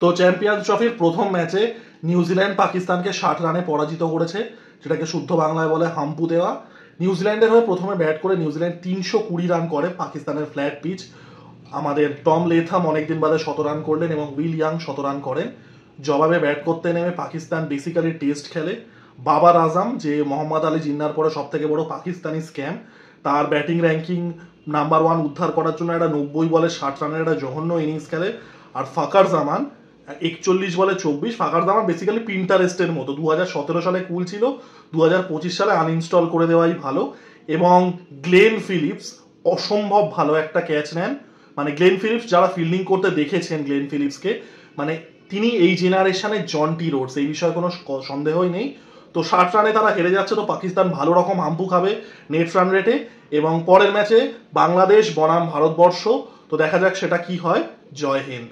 তো চ্যাম্পিয়ন্স ট্রফির প্রথম ম্যাচে নিউজিল্যান্ড পাকিস্তানকে 60 রানে পরাজিত করেছে, যেটাকে শুদ্ধ বাংলায় বলে হাম্পু দেওয়া। নিউজিল্যান্ডের হয়ে প্রথমে ব্যাট করে নিউজিল্যান্ড 320 রান করে পাকিস্তানের ফ্ল্যাট পিচ। আমাদের টম লেথাম অনেকদিন বাদে 100 রান করলেন এবং উইল ইয়াং 100 রান করেন। জবাবে ব্যাট করতে নেমে পাকিস্তান বেসিক্যালি টেস্ট খেলে। বাবার আজম, যে মোহাম্মদ আলী জিন্নার পরে সব থেকে বড় পাকিস্তানি স্ক্যাম, তার ব্যাটিং র্যাঙ্কিং নাম্বার 1 উদ্ধার করার জন্য একটা 90 বলে 60 রানের একটা জঘন্য ইনিংস খেলে। আর ফাকার জামান 41 বলে 24। ফাকার জামান বেসিক্যালি পিন্টারেস্টের মতো, 2017 সালে কুল ছিল, 2025 সালে আনইনস্টল করে দেওয়াই ভালো। এবং গ্লেন ফিলিপস অসম্ভব ভালো একটা ক্যাচ নেন। মানে গ্লেন ফিলিপস, যারা ফিল্ডিং করতে দেখেছেন গ্লেন ফিলিপসকে, মানে তিনি এই জেনারেশনের জন্টি রোডস, এই বিষয়ে কোনো সন্দেহই নেই। তো 60 রানে তারা হেরে যাচ্ছে, তো পাকিস্তান ভালো রকম হাম্পু খাবে নেট রান রেটে। এবং পরের ম্যাচে বাংলাদেশ বনাম ভারতবর্ষ, তো দেখা যাক সেটা কি হয়। জয় হিন্দ।